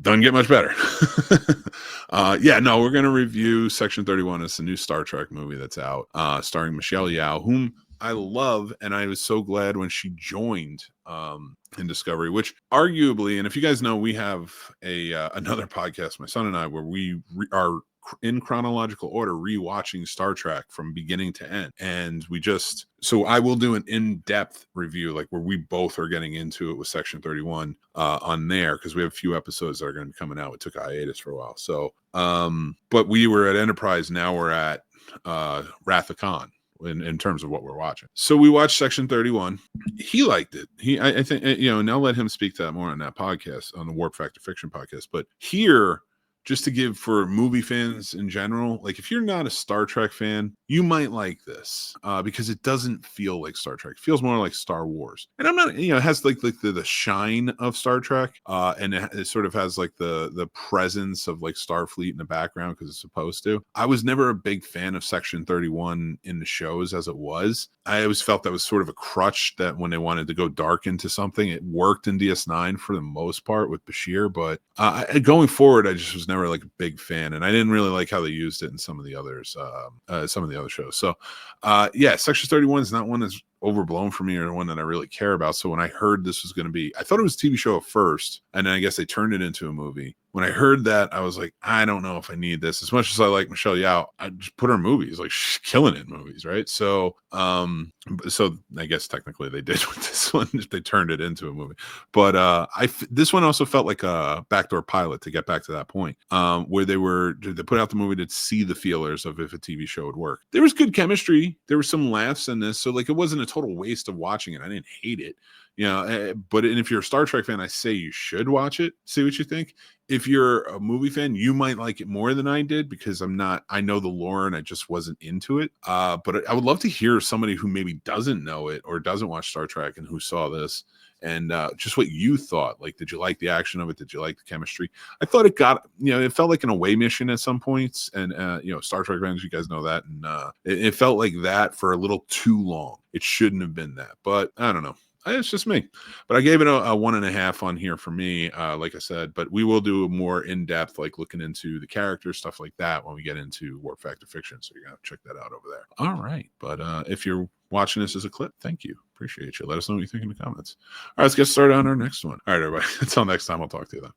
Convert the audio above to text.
doesn't get much better. No, we're going to review Section 31. It's a new Star Trek movie that's out, starring Michelle Yeoh, whom I love, and I was so glad when she joined in Discovery, which arguably, and if you guys know, we have another podcast, my son and I, where we are in chronological order rewatching Star Trek from beginning to end. And so I will do an in-depth review, like where we both are getting into it with Section 31 on there, because we have a few episodes that are going to be coming out. We took a hiatus for a while. So, but we were at Enterprise. Now we're at Wrath of Khan. In terms of what we're watching. So we watched Section 31. He liked it. I think, and I'll let him speak to that more on that podcast, on the Warp Factor Fiction podcast. But here, just to give for movie fans in general, like if you're not a Star Trek fan, you might like this because it doesn't feel like Star Trek. It feels more like Star Wars. And I'm not, it has like the shine of Star Trek, and it sort of has like the presence of like Starfleet in the background because it's supposed to. I was never a big fan of Section 31 in the shows as it was. I always felt that was sort of a crutch, that when they wanted to go dark into something, it worked in DS9 for the most part with Bashir, but going forward, I just was never like a big fan, and I didn't really like how they used it in some of the others, some of the other shows. So, Section 31 is not one that's overblown for me or one that I really care about. So when I heard this was going to be, I thought it was a TV show at first, and then I guess they turned it into a movie. When I heard that, I was like, I don't know if I need this. As much as I like Michelle Yeoh, I just put her in movies. Like, she's killing it in movies, right? So I guess technically they did with this one. They turned it into a movie. But this one also felt like a backdoor pilot, to get back to that point, where they put out the movie to see the feelers of if a TV show would work. There was good chemistry. There were some laughs in this. So like, it wasn't a total waste of watching it. I didn't hate it. But if you're a Star Trek fan, I say you should watch it, see what you think. If you're a movie fan, you might like it more than I did, because I know the lore and I just wasn't into it. But I would love to hear somebody who maybe doesn't know it or doesn't watch Star Trek and who saw this, and just what you thought. Like, did you like the action of it? Did you like the chemistry? I thought it felt like an away mission at some points, and Star Trek fans, you guys know that, and it felt like that for a little too long. It shouldn't have been that, but I don't know. It's just me, but I gave it a 1.5 on here for me, like I said. But we will do a more in-depth, like looking into the characters, stuff like that, when we get into Warp Factor Fiction. So you're gonna check that out over there. All right, but if you're watching this as a clip, thank you, appreciate you. Let us know what you think in the comments. All right, let's get started on our next one. All right, everybody, until next time, I'll talk to you then.